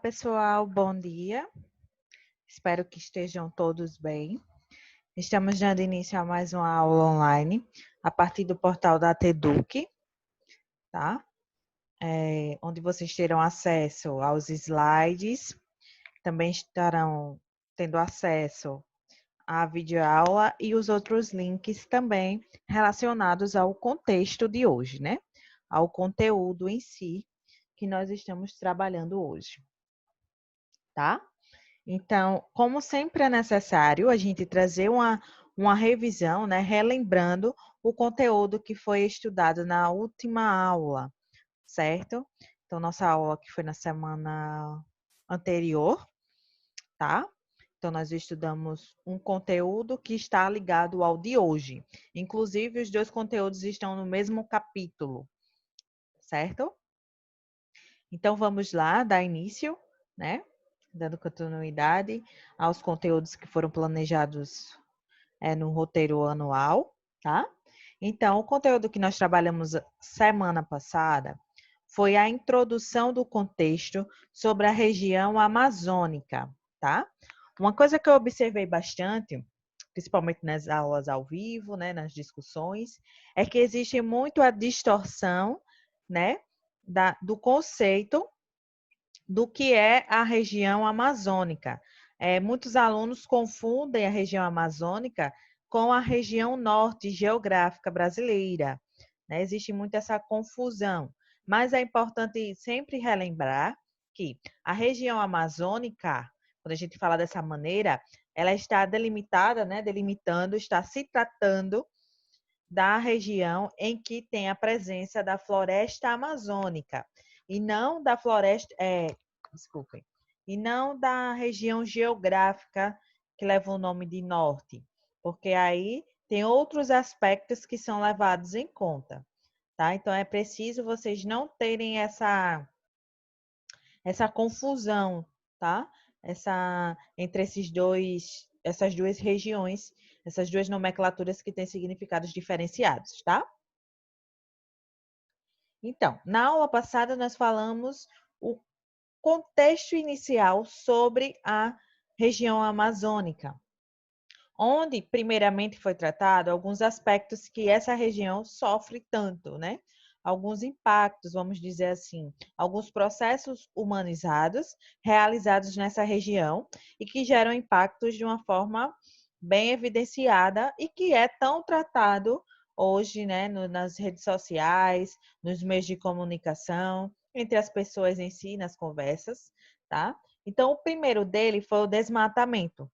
Pessoal, bom dia. Espero que estejam todos bem. Estamos dando início a mais uma aula online a partir do portal da TEDUC, tá? Onde vocês terão acesso aos slides, também estarão tendo acesso à videoaula e os outros links também relacionados ao contexto de hoje, né? Ao conteúdo em si que nós estamos trabalhando hoje, tá? Então, como sempre é necessário a gente trazer uma revisão, né, relembrando o conteúdo que foi estudado na última aula, certo? Então, nossa aula que foi na semana anterior, tá? Então, nós estudamos um conteúdo que está ligado ao de hoje. Inclusive, os dois conteúdos estão no mesmo capítulo, certo? Então, vamos lá, dar início, né? Dando continuidade aos conteúdos que foram planejados no roteiro anual, tá? Então, o conteúdo que nós trabalhamos semana passada foi a introdução do contexto sobre a região amazônica, tá? Uma coisa que eu observei bastante, principalmente nas aulas ao vivo, né, nas discussões, é que existe muito a distorção, né, do conceito do que é a região amazônica. Muitos alunos confundem a região amazônica com a região norte geográfica brasileira, né? Existe muito essa confusão, mas é importante sempre relembrar que a região amazônica, quando a gente fala dessa maneira, ela está delimitada, né? Delimitando, está se tratando da região em que tem a presença da floresta amazônica e não da floresta, desculpem, e não da região geográfica que leva o nome de norte, porque aí tem outros aspectos que são levados em conta, tá? Então é preciso vocês não terem essa confusão, tá? Entre essas duas regiões, essas duas nomenclaturas que têm significados diferenciados, tá? Então, na aula passada nós falamos o contexto inicial sobre a região amazônica, onde primeiramente foi tratado alguns aspectos que essa região sofre tanto, né? Alguns impactos, vamos dizer assim, alguns processos humanizados realizados nessa região e que geram impactos de uma forma bem evidenciada e que é tão tratado hoje, né, nas redes sociais, nos meios de comunicação, entre as pessoas em si, nas conversas, tá? Então, o primeiro dele foi o desmatamento.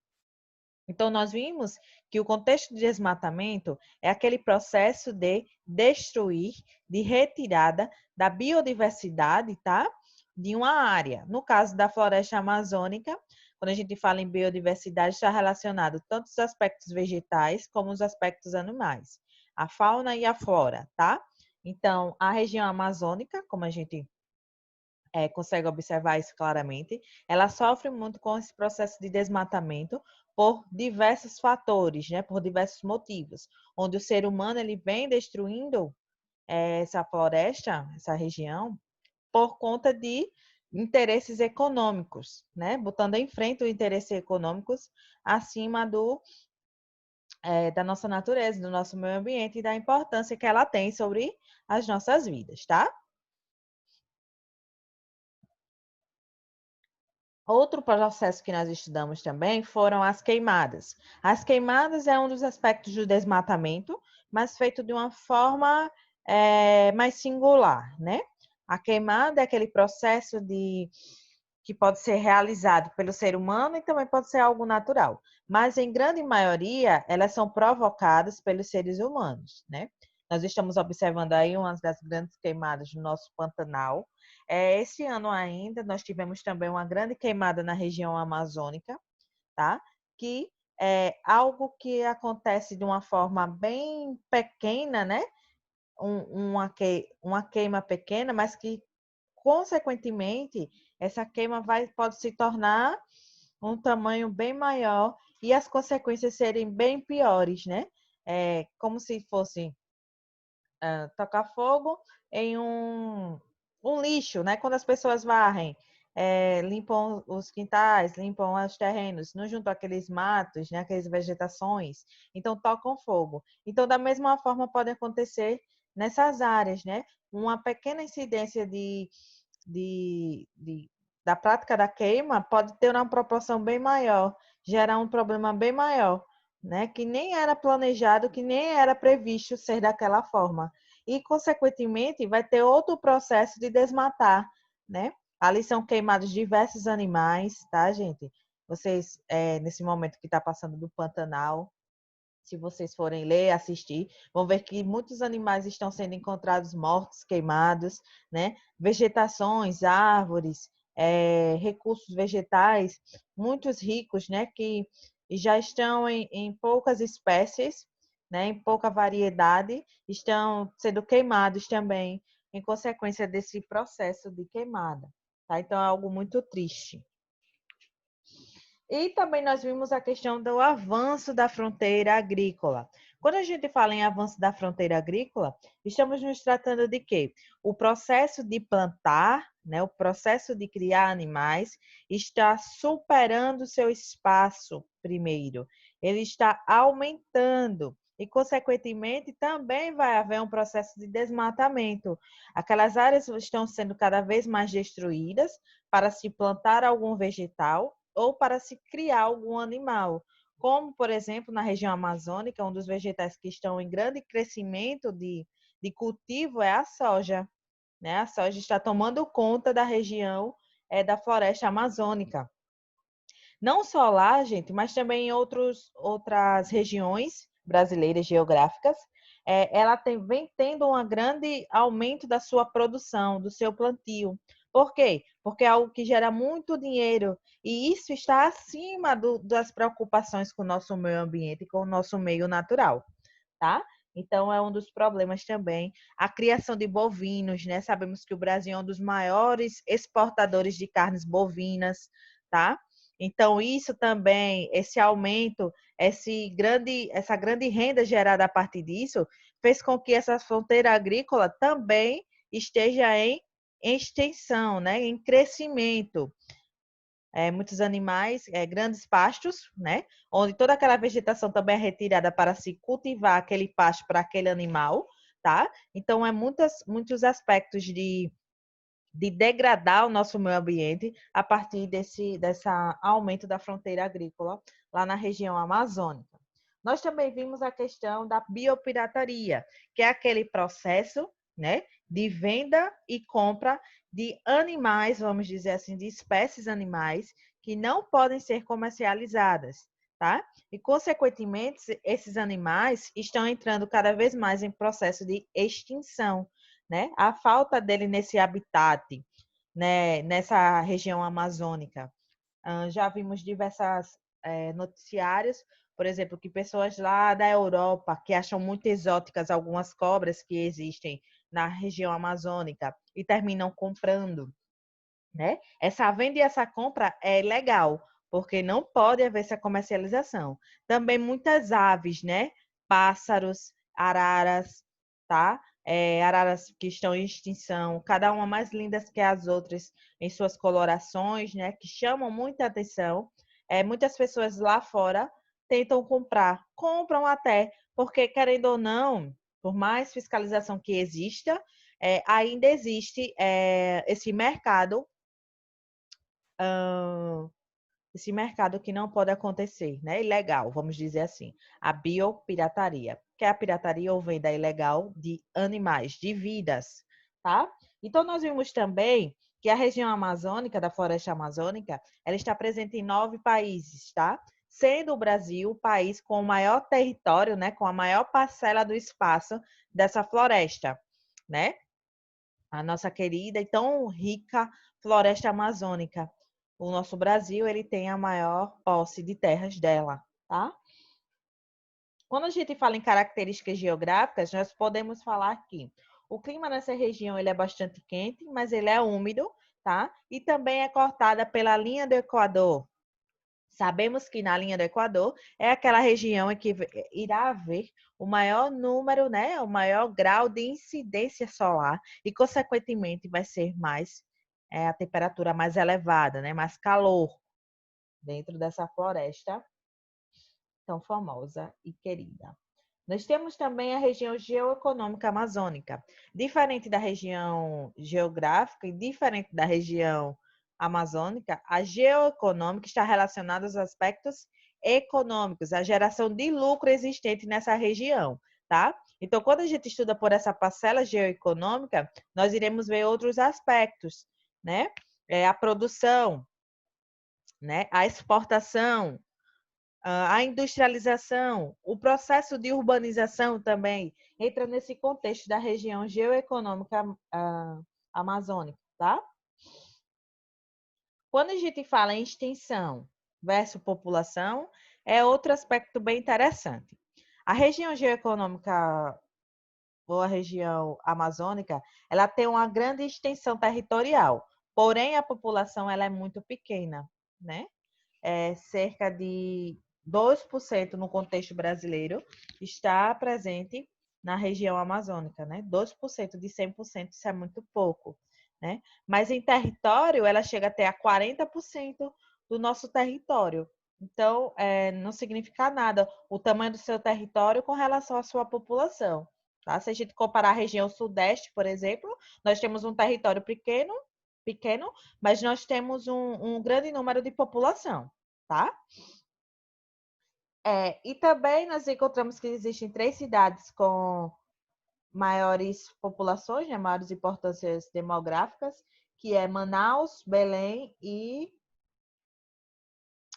Então, nós vimos que o contexto de desmatamento é aquele processo de destruir, de retirada da biodiversidade, tá? De uma área. No caso da floresta amazônica, quando a gente fala em biodiversidade, está relacionado tanto os aspectos vegetais como os aspectos animais, a fauna e a flora, tá? Então, a região amazônica, como a gente consegue observar isso claramente, ela sofre muito com esse processo de desmatamento por diversos fatores, né? Por diversos motivos, onde o ser humano ele vem destruindo essa floresta, essa região, por conta de interesses econômicos, né? Botando em frente os interesses econômicos acima da nossa natureza, do nosso meio ambiente e da importância que ela tem sobre as nossas vidas, tá? Outro processo que nós estudamos também foram as queimadas. As queimadas é um dos aspectos do desmatamento, mas feito de uma forma mais singular, né? A queimada é aquele processo que pode ser realizado pelo ser humano e também pode ser algo natural. Mas, em grande maioria, elas são provocadas pelos seres humanos, né? Nós estamos observando aí uma das grandes queimadas no nosso Pantanal. Esse ano ainda, nós tivemos também uma grande queimada na região amazônica, tá? Que é algo que acontece de uma forma bem pequena, né? Uma queima pequena, mas que, consequentemente, essa queima pode se tornar um tamanho bem maior e as consequências serem bem piores, né? Como se fosse tocar fogo em um lixo, né? Quando as pessoas varrem, limpam os quintais, limpam os terrenos, não juntam aqueles matos, né, aquelas vegetações, então tocam fogo. Então, da mesma forma, pode acontecer nessas áreas, né? Uma pequena incidência de, de- da prática da queima pode ter uma proporção bem maior, gerar um problema bem maior, né? Que nem era planejado, que nem era previsto ser daquela forma. E, consequentemente, vai ter outro processo de desmatar, né? Ali são queimados diversos animais, tá, gente? Vocês, nesse momento que está passando do Pantanal, se vocês forem ler, assistir, vão ver que muitos animais estão sendo encontrados mortos, queimados, né? Vegetações, árvores, recursos vegetais, muitos ricos, né? Que já estão em poucas espécies, né? Em pouca variedade, estão sendo queimados também, em consequência desse processo de queimada, tá? Então, é algo muito triste. E também nós vimos a questão do avanço da fronteira agrícola. Quando a gente fala em avanço da fronteira agrícola, estamos nos tratando de quê? O processo de plantar, né, o processo de criar animais está superando seu espaço primeiro. Ele está aumentando e, consequentemente, também vai haver um processo de desmatamento. Aquelas áreas estão sendo cada vez mais destruídas para se plantar algum vegetal ou para se criar algum animal, como, por exemplo, na região amazônica, um dos vegetais que estão em grande crescimento de cultivo é a soja, né? A soja está tomando conta da região da floresta amazônica. Não só lá, gente, mas também em outras regiões brasileiras geográficas, ela vem tendo um grande aumento da sua produção, do seu plantio. Por quê? Porque é algo que gera muito dinheiro e isso está acima das preocupações com o nosso meio ambiente e com o nosso meio natural, tá? Então, é um dos problemas também. A criação de bovinos, né? Sabemos que o Brasil é um dos maiores exportadores de carnes bovinas, tá? Então, isso também, esse aumento, essa grande renda gerada a partir disso, fez com que essa fronteira agrícola também esteja em extensão, né? Em crescimento. Muitos animais, grandes pastos, né? Onde toda aquela vegetação também é retirada para se cultivar aquele pasto para aquele animal, tá? Então, muitos aspectos de degradar o nosso meio ambiente a partir desse aumento da fronteira agrícola lá na região amazônica. Nós também vimos a questão da biopirataria, que é aquele processo, né, de venda e compra de animais, vamos dizer assim, de espécies animais que não podem ser comercializadas, tá? E, consequentemente, esses animais estão entrando cada vez mais em processo de extinção, né? A falta dele nesse habitat, né? Nessa região amazônica. Já vimos diversas noticiários, por exemplo, que pessoas lá da Europa que acham muito exóticas algumas cobras que existem na região amazônica e terminam comprando, né? Essa venda e essa compra é legal, porque não pode haver essa comercialização. Também muitas aves, né? Pássaros, araras, tá? Araras que estão em extinção, cada uma mais lindas que as outras em suas colorações, né? Que chamam muita atenção. Muitas pessoas lá fora tentam comprar, compram até, porque querendo ou não, por mais fiscalização que exista, ainda existe esse mercado esse mercado que não pode acontecer, né? Ilegal, vamos dizer assim. A biopirataria, que é a pirataria ou venda ilegal de animais, de vidas, tá? Então, nós vimos também que a região amazônica, da floresta amazônica, ela está presente em 9 países, tá? Sendo o Brasil o país com o maior território, né? Com a maior parcela do espaço dessa floresta, né? A nossa querida e tão rica floresta amazônica. O nosso Brasil, ele tem a maior posse de terras dela, tá? Quando a gente fala em características geográficas, nós podemos falar que o clima nessa região ele é bastante quente, mas ele é úmido, tá? E também é cortada pela linha do Equador. Sabemos que na linha do Equador é aquela região em que irá haver o maior número, né, o maior grau de incidência solar e, consequentemente, vai ser mais a temperatura mais elevada, né? Mais calor dentro dessa floresta tão famosa e querida. Nós temos também a região geoeconômica amazônica. Diferente da região geográfica e diferente da região amazônica, a geoeconômica está relacionada aos aspectos econômicos, a geração de lucro existente nessa região, tá? Então, quando a gente estuda por essa parcela geoeconômica, nós iremos ver outros aspectos, né? A produção, né? A exportação, a industrialização, o processo de urbanização também entra nesse contexto da região geoeconômica amazônica, tá? Quando a gente fala em extensão versus população, é outro aspecto bem interessante. A região geoeconômica ou a região amazônica, ela tem uma grande extensão territorial, porém a população ela é muito pequena, né? Cerca de 2% no contexto brasileiro está presente na região amazônica, né? 2% de 100%, isso é muito pouco, né? Mas em território, ela chega até a 40% do nosso território. Então, não significa nada o tamanho do seu território com relação à sua população. Tá? Se a gente comparar a região sudeste, por exemplo, nós temos um território pequeno, mas nós temos um grande número de população, tá? E também nós encontramos que existem 3 cidades com maiores populações, né, maiores importâncias demográficas, que é Manaus, Belém e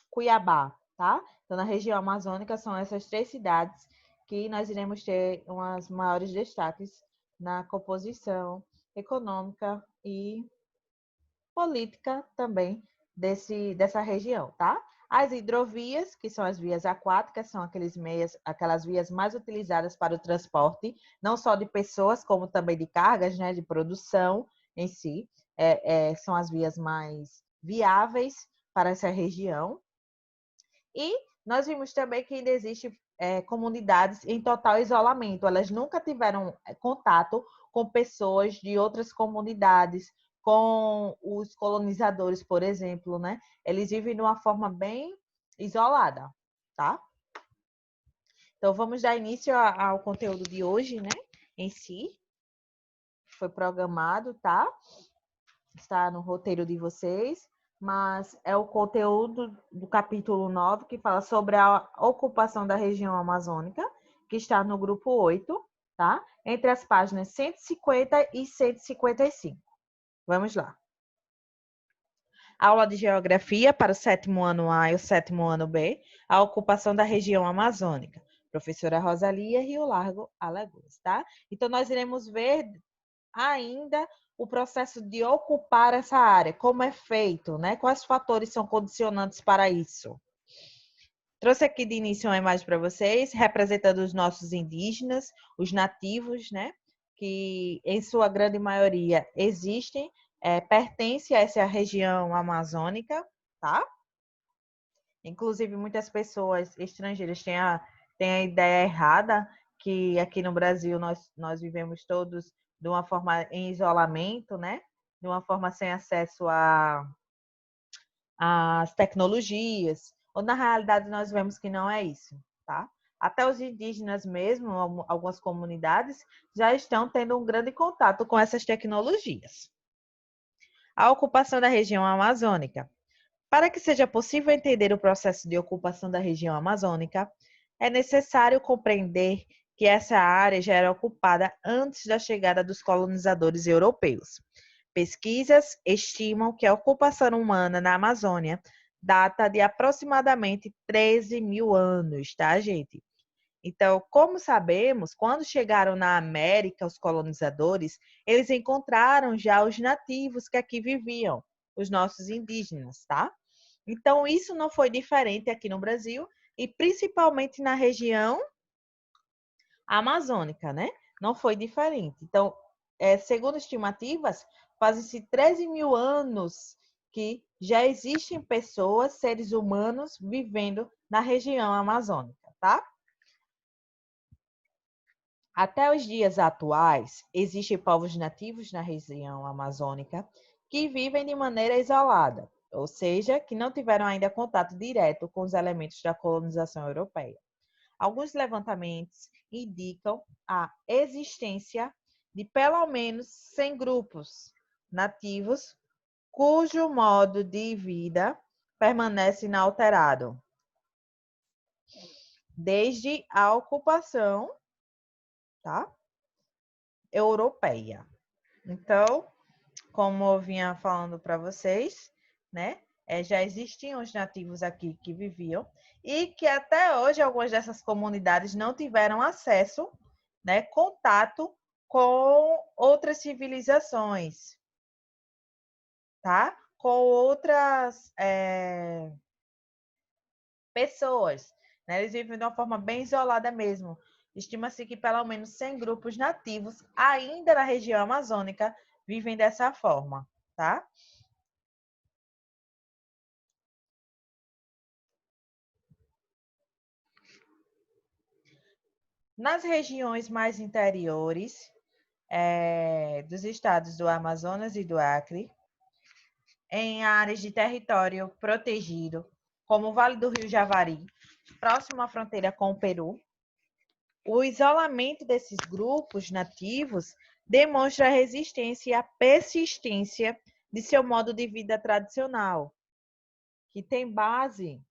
Cuiabá, tá? Então, na região amazônica, são essas 3 cidades que nós iremos ter umas maiores destaques na composição econômica e política também dessa região, tá? As hidrovias, que são as vias aquáticas, são aquelas vias mais utilizadas para o transporte, não só de pessoas, como também de cargas, né, de produção em si. São as vias mais viáveis para essa região. E nós vimos também que ainda existe comunidades em total isolamento. Elas nunca tiveram contato com pessoas de outras comunidades, com os colonizadores, por exemplo, né? Eles vivem de uma forma bem isolada, tá? Então, vamos dar início ao conteúdo de hoje, né? Em si. Foi programado, tá? Está no roteiro de vocês, mas é o conteúdo do capítulo 9, que fala sobre a ocupação da região amazônica, que está no grupo 8, tá? Entre as páginas 150 e 155. Vamos lá. Aula de Geografia para o 7º ano A e o 7º ano B, a ocupação da região amazônica. Professora Rosalia, Rio Largo, Alagoas, tá? Então, nós iremos ver ainda o processo de ocupar essa área, como é feito, né? Quais fatores são condicionantes para isso? Trouxe aqui de início uma imagem para vocês, representando os nossos indígenas, os nativos, né? Que em sua grande maioria existem, pertencem a essa região amazônica, tá? Inclusive, muitas pessoas estrangeiras têm a ideia errada que aqui no Brasil nós vivemos todos de uma forma em isolamento, né? De uma forma sem acesso às tecnologias. Ou na realidade nós vemos que não é isso, tá? Até os indígenas mesmo, algumas comunidades, já estão tendo um grande contato com essas tecnologias. A ocupação da região amazônica. Para que seja possível entender o processo de ocupação da região amazônica, é necessário compreender que essa área já era ocupada antes da chegada dos colonizadores europeus. Pesquisas estimam que a ocupação humana na Amazônia data de aproximadamente 13 mil anos, tá, gente? Então, como sabemos, quando chegaram na América os colonizadores, eles encontraram já os nativos que aqui viviam, os nossos indígenas, tá? Então, isso não foi diferente aqui no Brasil e principalmente na região amazônica, né? Não foi diferente. Então, segundo estimativas, fazem-se 13 mil anos que já existem pessoas, seres humanos, vivendo na região amazônica, tá? Até os dias atuais, existem povos nativos na região amazônica que vivem de maneira isolada, ou seja, que não tiveram ainda contato direto com os elementos da colonização europeia. Alguns levantamentos indicam a existência de pelo menos 100 grupos nativos cujo modo de vida permanece inalterado desde a ocupação, tá, europeia. Então, como eu vinha falando para vocês, né, já existiam os nativos aqui que viviam e que até hoje algumas dessas comunidades não tiveram acesso, né, contato com outras civilizações, tá? Com outras pessoas, né? Eles vivem de uma forma bem isolada mesmo. Estima-se que pelo menos 100 grupos nativos, ainda na região amazônica, vivem dessa forma, tá? Nas regiões mais interiores dos estados do Amazonas e do Acre, em áreas de território protegido, como o Vale do Rio Javari, próximo à fronteira com o Peru, o isolamento desses grupos nativos demonstra a resistência e a persistência de seu modo de vida tradicional, que tem base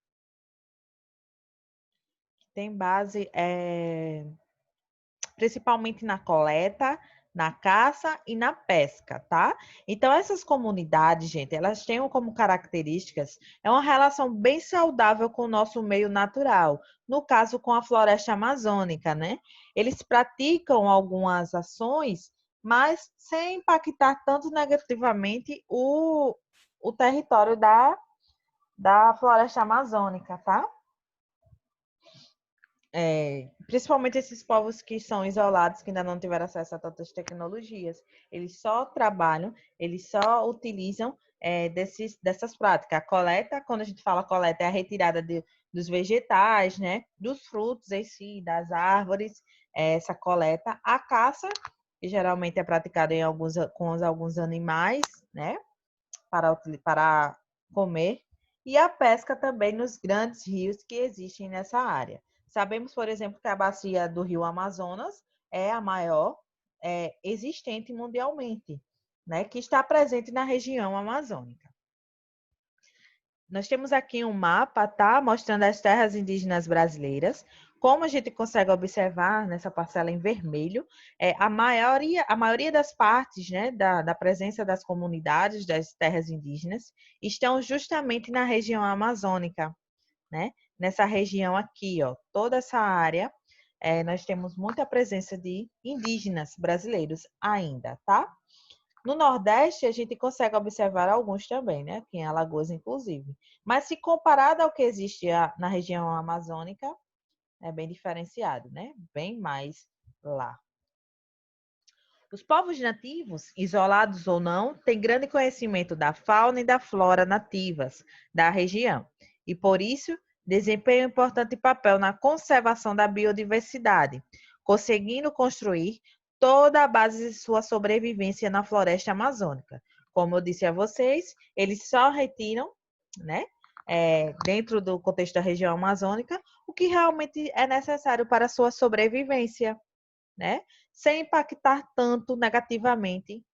principalmente na coleta, na caça e na pesca, tá? Então, essas comunidades, gente, elas têm como características uma relação bem saudável com o nosso meio natural, no caso, com a floresta amazônica, né? Eles praticam algumas ações, mas sem impactar tanto negativamente o território da floresta amazônica, tá? Principalmente esses povos que são isolados, que ainda não tiveram acesso a tantas tecnologias, eles só trabalham, eles só utilizam dessas práticas. A coleta, quando a gente fala coleta, é a retirada dos vegetais, né, dos frutos em si, das árvores, essa coleta. A caça, que geralmente é praticada com alguns animais, né, para comer, e a pesca também nos grandes rios que existem nessa área. Sabemos, por exemplo, que a bacia do Rio Amazonas é a maior existente mundialmente, né, que está presente na região amazônica. Nós temos aqui um mapa, tá? Mostrando as terras indígenas brasileiras. Como a gente consegue observar nessa parcela em vermelho, a maioria das partes, né, da presença das comunidades das terras indígenas estão justamente na região amazônica, né? Nessa região aqui, ó, toda essa área, nós temos muita presença de indígenas brasileiros ainda, tá? No Nordeste, a gente consegue observar alguns também, né? Aqui em Alagoas, inclusive. Mas se comparado ao que existe na região amazônica, é bem diferenciado, né? Bem mais lá. Os povos nativos, isolados ou não, têm grande conhecimento da fauna e da flora nativas da região e, por isso, desempenham um importante papel na conservação da biodiversidade, conseguindo construir toda a base de sua sobrevivência na floresta amazônica. Como eu disse a vocês, eles só retiram, né, dentro do contexto da região amazônica, o que realmente é necessário para a sua sobrevivência, né? Sem impactar tanto negativamente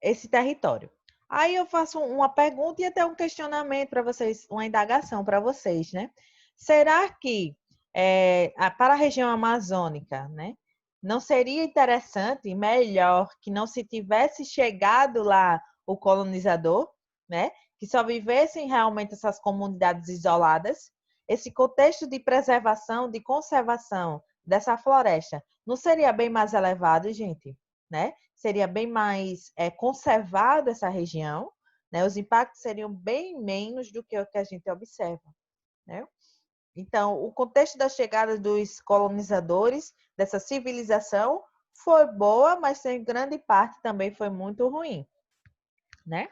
esse território. Aí eu faço uma pergunta e até um questionamento para vocês, uma indagação para vocês, né? Será que para a região amazônica, né, não seria interessante e melhor que não se tivesse chegado lá o colonizador, né? Que só vivessem realmente essas comunidades isoladas? Esse contexto de preservação, de conservação dessa floresta, não seria bem mais elevado, gente, né? Seria bem mais conservada essa região, né? Os impactos seriam bem menos do que o que a gente observa, né? Então, o contexto da chegada dos colonizadores, dessa civilização, foi boa, mas em grande parte também foi muito ruim, né?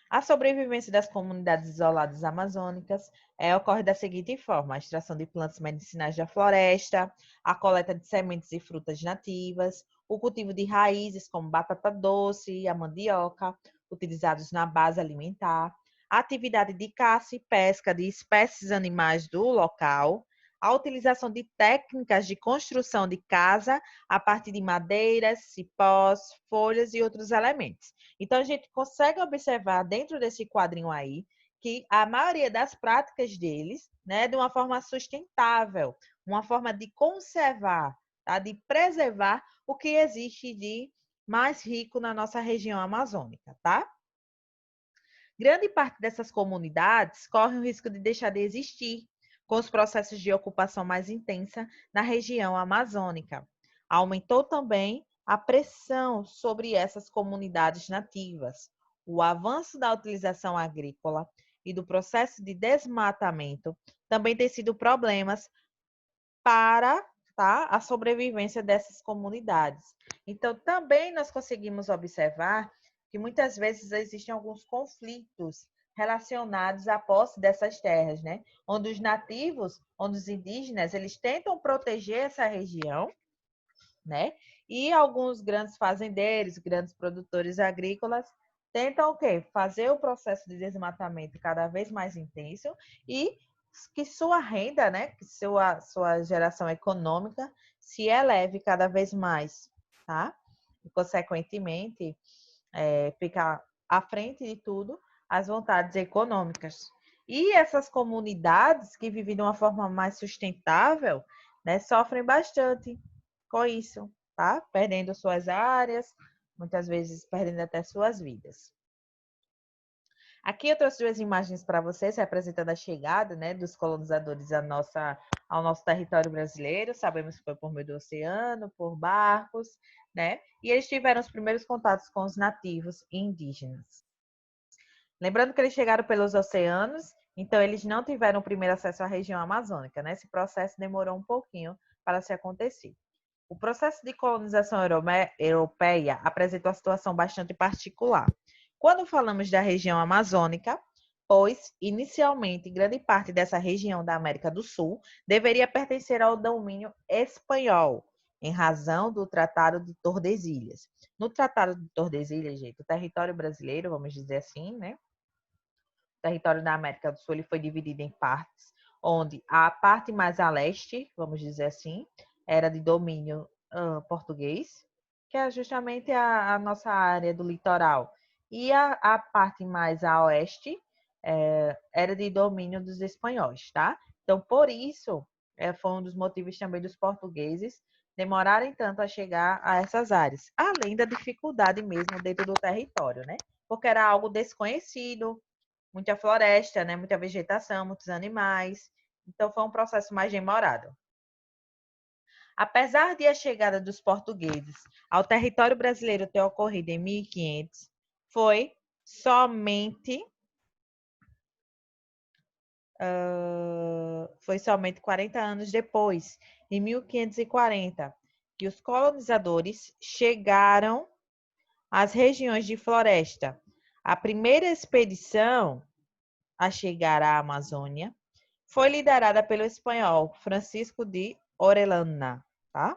A sobrevivência das comunidades isoladas amazônicas ocorre da seguinte forma: a extração de plantas medicinais da floresta, a coleta de sementes e frutas nativas, o cultivo de raízes como batata doce e a mandioca, utilizados na base alimentar, a atividade de caça e pesca de espécies animais do local, a utilização de técnicas de construção de casa a partir de madeiras, cipós, folhas e outros elementos. Então, a gente consegue observar dentro desse quadrinho aí que a maioria das práticas deles, né, de uma forma sustentável, uma forma de conservar, tá, de preservar o que existe de mais rico na nossa região amazônica, tá? Grande parte dessas comunidades corre o risco de deixar de existir com os processos de ocupação mais intensa na região amazônica. Aumentou também a pressão sobre essas comunidades nativas. O avanço da utilização agrícola e do processo de desmatamento também tem sido problemas para, tá, a sobrevivência dessas comunidades. Então, também nós conseguimos observar que muitas vezes existem alguns conflitos relacionados à posse dessas terras, né? Onde os nativos, onde os indígenas, eles tentam proteger essa região, né? E alguns grandes fazendeiros, grandes produtores agrícolas tentam o quê? Fazer o processo de desmatamento cada vez mais intenso e que sua renda, né, que sua geração econômica se eleve cada vez mais, tá? E, consequentemente, ficar à frente de tudo as vontades econômicas. E essas comunidades que vivem de uma forma mais sustentável, né, sofrem bastante com isso, tá? Perdendo suas áreas, muitas vezes perdendo até suas vidas. Aqui eu trouxe duas imagens para vocês, representando a chegada, né, dos colonizadores ao nosso território brasileiro. Sabemos que foi por meio do oceano, por barcos, né? E eles tiveram os primeiros contatos com os nativos e indígenas. Lembrando que eles chegaram pelos oceanos, então eles não tiveram o primeiro acesso à região amazônica, né? Esse processo demorou um pouquinho para se acontecer. O processo de colonização europeia apresentou uma situação bastante particular. Quando falamos da região amazônica, pois, inicialmente, grande parte dessa região da América do Sul deveria pertencer ao domínio espanhol, em razão do Tratado de Tordesilhas. No Tratado de Tordesilhas, gente, o território brasileiro, vamos dizer assim, né? O território da América do Sul ele foi dividido em partes, onde a parte mais a leste, vamos dizer assim, era de domínio português, que é justamente a nossa área do litoral. E a parte mais a oeste era de domínio dos espanhóis, tá? Então, por isso, foi um dos motivos também dos portugueses demorarem tanto a chegar a essas áreas, além da dificuldade mesmo dentro do território, né? Porque era algo desconhecido, muita floresta, né? Muita vegetação, muitos animais. Então, foi um processo mais demorado. Apesar de a chegada dos portugueses ao território brasileiro ter ocorrido em 1500, foi somente 40 anos depois, em 1540, que os colonizadores chegaram às regiões de floresta. A primeira expedição a chegar à Amazônia foi liderada pelo espanhol Francisco de Orellana, tá?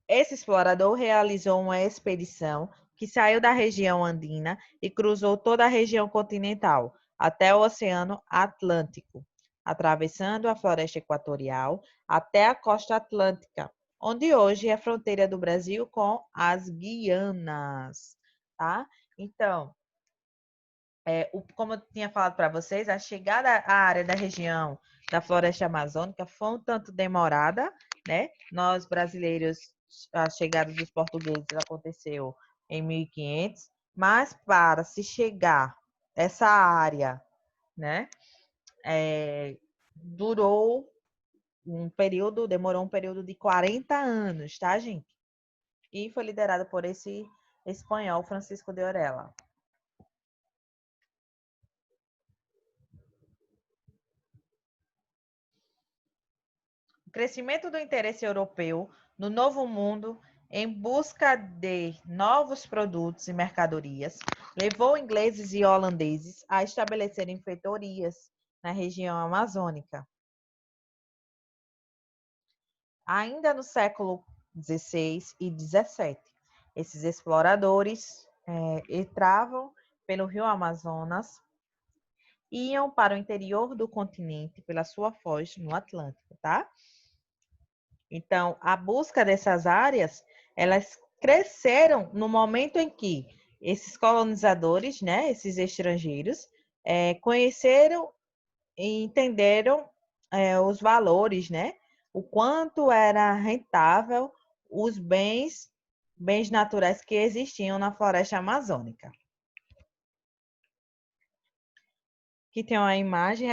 Esse explorador realizou uma expedição que saiu da região andina e cruzou toda a região continental até o Oceano Atlântico, atravessando a floresta equatorial até a costa atlântica, onde hoje é a fronteira do Brasil com as Guianas, tá? Então, como eu tinha falado para vocês, a chegada à área da região da floresta amazônica foi um tanto demorada, né? Nós brasileiros, a chegada dos portugueses aconteceu em 1500, mas para se chegar essa área, né? Demorou um período de 40 anos, tá, gente? E foi liderado por esse espanhol Francisco de Orella. O crescimento do interesse europeu no Novo Mundo em busca de novos produtos e mercadorias levou ingleses e holandeses a estabelecerem feitorias na região amazônica. Ainda no século XVI e XVII. Esses exploradores entravam pelo rio Amazonas e iam para o interior do continente pela sua foz no Atlântico, tá? Então, a busca dessas áreas, elas cresceram no momento em que esses colonizadores, né, esses estrangeiros, conheceram e entenderam os valores, né, o quanto era rentável os bens naturais que existiam na floresta amazônica. Aqui tem uma imagem,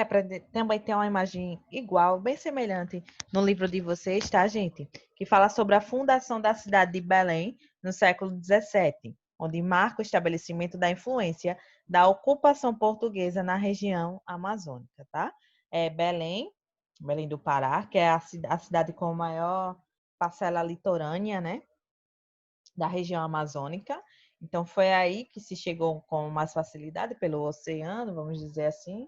também tem uma imagem igual, bem semelhante no livro de vocês, tá, gente? Que fala sobre a fundação da cidade de Belém no século XVII, onde marca o estabelecimento da influência da ocupação portuguesa na região amazônica, tá? Belém do Pará, que é a cidade com maior parcela litorânea, né, da região amazônica. Então, foi aí que se chegou com mais facilidade pelo oceano, vamos dizer assim,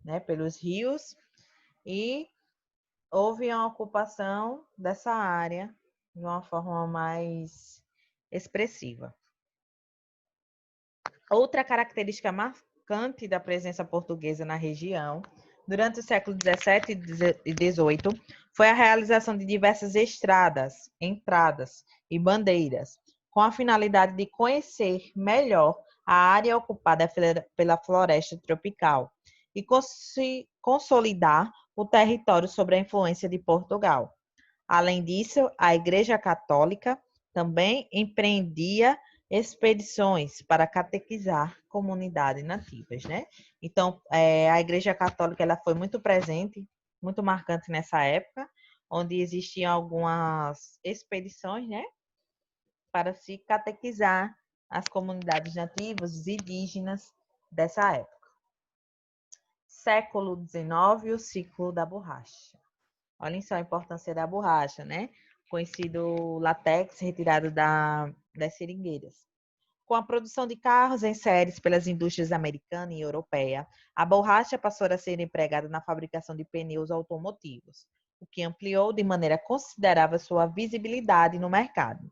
né, pelos rios, e houve uma ocupação dessa área de uma forma mais expressiva. Outra característica marcante da presença portuguesa na região, durante o século XVII e XVIII, foi a realização de diversas estradas, entradas e bandeiras, com a finalidade de conhecer melhor a área ocupada pela floresta tropical e consolidar o território sob a influência de Portugal. Além disso, a Igreja Católica também empreendia expedições para catequizar comunidades nativas, né? Então, a Igreja Católica ela foi muito presente, muito marcante nessa época, onde existiam algumas expedições, né, para se catequizar as comunidades nativas, os indígenas dessa época. Século XIX, o ciclo da borracha. Olhem só a importância da borracha, né? Conhecido látex retirado das seringueiras. Com a produção de carros em séries pelas indústrias americana e europeia, a borracha passou a ser empregada na fabricação de pneus automotivos, o que ampliou de maneira considerável sua visibilidade no mercado.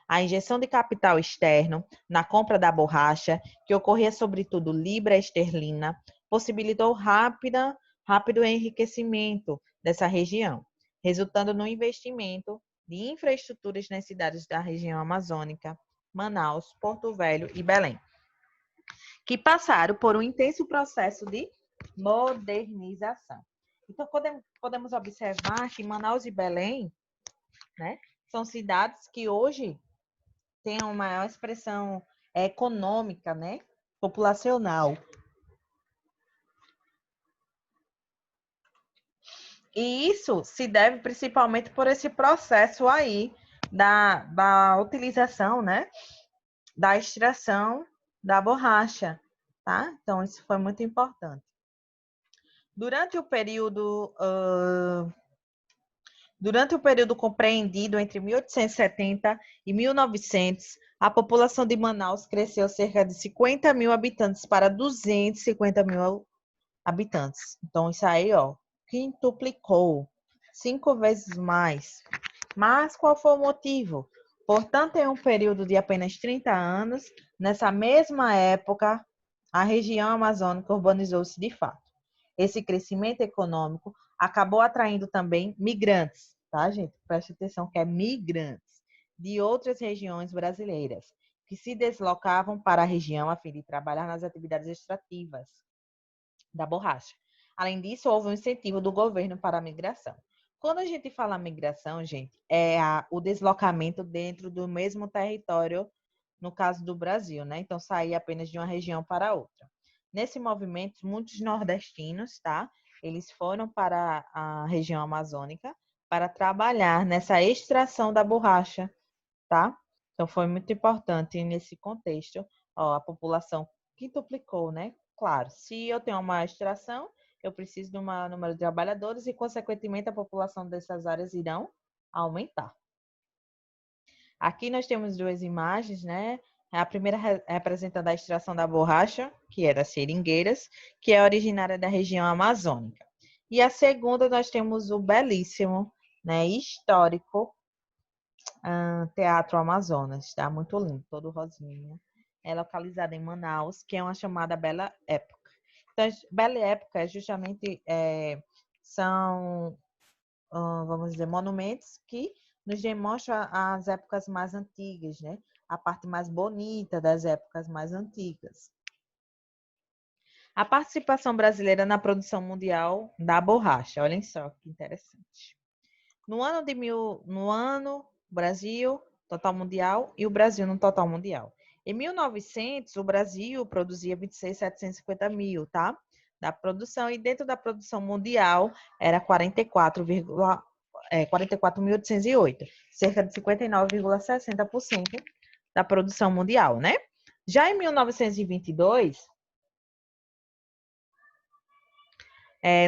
A injeção de capital externo na compra da borracha, que ocorria sobretudo libra esterlina, possibilitou rápido enriquecimento dessa região, resultando no investimento de infraestruturas nas cidades da região amazônica, Manaus, Porto Velho e Belém, que passaram por um intenso processo de modernização. Então, podemos observar que Manaus e Belém, né, são cidades que hoje têm uma maior expressão econômica, né, populacional. E isso se deve principalmente por esse processo aí da utilização, né, da extração da borracha, tá? Então, isso foi muito importante. Durante o período compreendido entre 1870 e 1900, a população de Manaus cresceu cerca de 50 mil habitantes para 250 mil habitantes. Então, isso aí, ó, quintuplicou, 5 vezes mais. Mas qual foi o motivo? Portanto, em um período de apenas 30 anos, nessa mesma época, a região amazônica urbanizou-se de fato. Esse crescimento econômico acabou atraindo também migrantes, tá, gente? Preste atenção que é migrantes de outras regiões brasileiras, que se deslocavam para a região a fim de trabalhar nas atividades extrativas da borracha. Além disso, houve um incentivo do governo para a migração. Quando a gente fala migração, gente, é o deslocamento dentro do mesmo território, no caso do Brasil, né? Então, sair apenas de uma região para outra. Nesse movimento, muitos nordestinos, tá? Eles foram para a região amazônica para trabalhar nessa extração da borracha, tá? Então, foi muito importante nesse contexto. Ó, a população quintuplicou, né? Claro, se eu tenho uma extração, eu preciso de um número de trabalhadores e, consequentemente, a população dessas áreas irão aumentar. Aqui nós temos duas imagens, né? A primeira representando a extração da borracha, que é das seringueiras, que é originária da região amazônica. E a segunda nós temos o belíssimo, né, histórico, Teatro Amazonas, tá? Muito lindo, todo rosinha. É localizado em Manaus, que é uma chamada Bela Época. Então, Bela Época é justamente são, vamos dizer, monumentos que nos demonstram as épocas mais antigas, né? A parte mais bonita das épocas mais antigas. A participação brasileira na produção mundial da borracha. Olhem só que interessante. No ano, Brasil, total mundial, e o Brasil no total mundial. Em 1900, o Brasil produzia 26.750 mil, tá? Da produção, e dentro da produção mundial era 44.808, cerca de 59,60% da produção mundial, né? Já em 1922,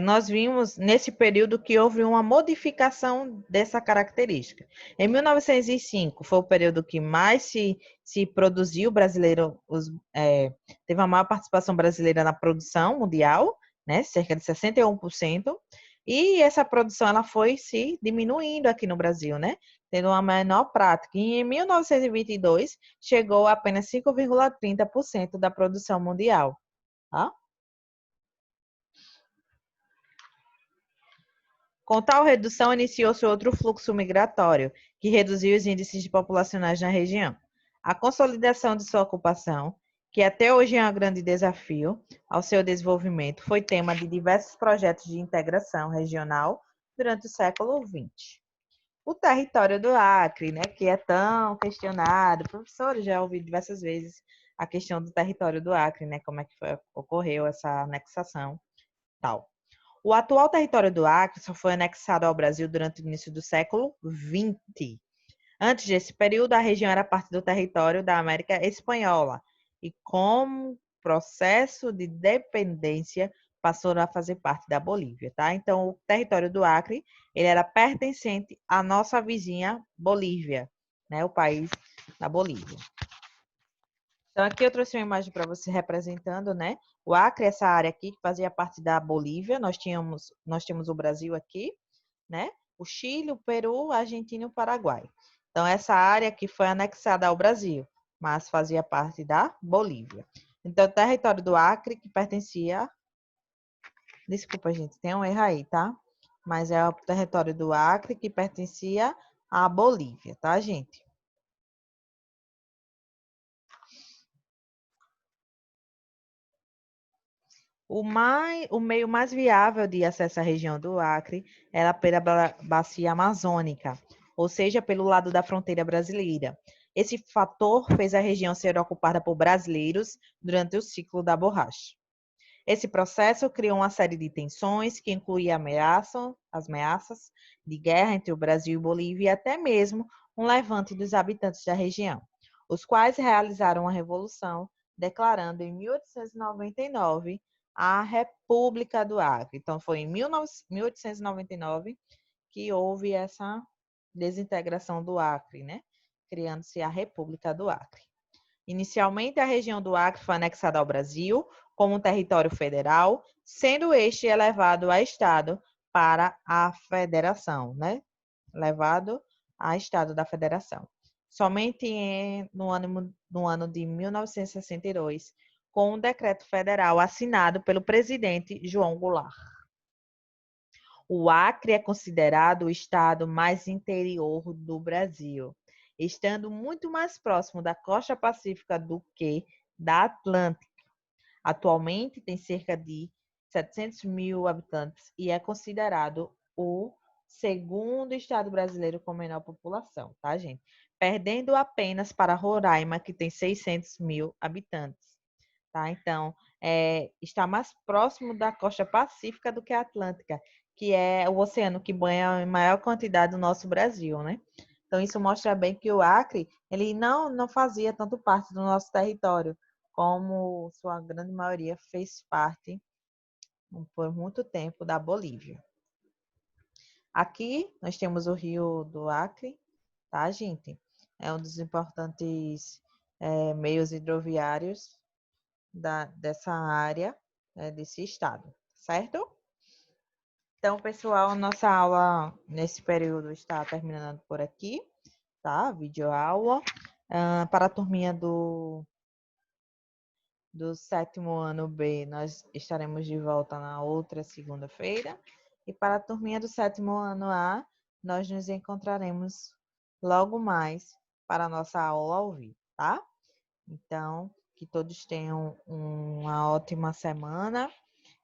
nós vimos nesse período que houve uma modificação dessa característica. Em 1905 foi o período que mais se produziu brasileiro, teve a maior participação brasileira na produção mundial, né, cerca de 61%, e essa produção ela foi se diminuindo aqui no Brasil, né, tendo uma menor prática. E em 1922 chegou a apenas 5,30% da produção mundial. Tá? Com tal redução, iniciou-se outro fluxo migratório, que reduziu os índices de populacionais na região. A consolidação de sua ocupação, que até hoje é um grande desafio ao seu desenvolvimento, foi tema de diversos projetos de integração regional durante o século XX. O território do Acre, né, que é tão questionado, professores já ouvi diversas vezes a questão do território do Acre, né, como é que ocorreu essa anexação, tal. O atual território do Acre só foi anexado ao Brasil durante o início do século XX. Antes desse período, a região era parte do território da América Espanhola e, como processo de dependência, passou a fazer parte da Bolívia, tá? Então, o território do Acre, ele era pertencente à nossa vizinha Bolívia, né? O país da Bolívia. Então, aqui eu trouxe uma imagem para você representando, né? O Acre, essa área aqui, que fazia parte da Bolívia. Nós temos o Brasil aqui, né? O Chile, o Peru, a Argentina e o Paraguai. Então, essa área aqui foi anexada ao Brasil, mas fazia parte da Bolívia. Então, o território do Acre, que pertencia... Desculpa, gente, tem um erro aí, tá? Mas é o território do Acre que pertencia à Bolívia, tá, gente? O meio mais viável de acesso à região do Acre era pela bacia amazônica, ou seja, pelo lado da fronteira brasileira. Esse fator fez a região ser ocupada por brasileiros durante o ciclo da borracha. Esse processo criou uma série de tensões que incluía as ameaças de guerra entre o Brasil e Bolívia e até mesmo um levante dos habitantes da região, os quais realizaram uma revolução, declarando em 1899 a República do Acre. Então, foi em 1899 que houve essa desintegração do Acre, né? Criando-se a República do Acre. Inicialmente, a região do Acre foi anexada ao Brasil como um território federal, sendo este elevado a Estado para a Federação, né? Levado a Estado da Federação. Somente no ano de 1962, com um decreto federal assinado pelo presidente João Goulart. O Acre é considerado o estado mais interior do Brasil, estando muito mais próximo da costa pacífica do que da Atlântica. Atualmente tem cerca de 700 mil habitantes e é considerado o segundo estado brasileiro com menor população, tá, gente? Perdendo apenas para Roraima, que tem 600 mil habitantes, tá? Então, está mais próximo da costa pacífica do que a Atlântica, que é o oceano que banha em maior quantidade o nosso Brasil, né? Então, isso mostra bem que o Acre, ele não fazia tanto parte do nosso território, como sua grande maioria fez parte por muito tempo da Bolívia. Aqui nós temos o Rio do Acre, tá, gente? É um dos importantes meios hidroviários dessa área, desse estado, certo? Então, pessoal, nossa aula nesse período está terminando por aqui, tá? Videoaula. Para a turminha do sétimo ano B, nós estaremos de volta na outra segunda-feira. E para a turminha do sétimo ano A, nós nos encontraremos logo mais para a nossa aula ao vivo, tá? Então, que todos tenham uma ótima semana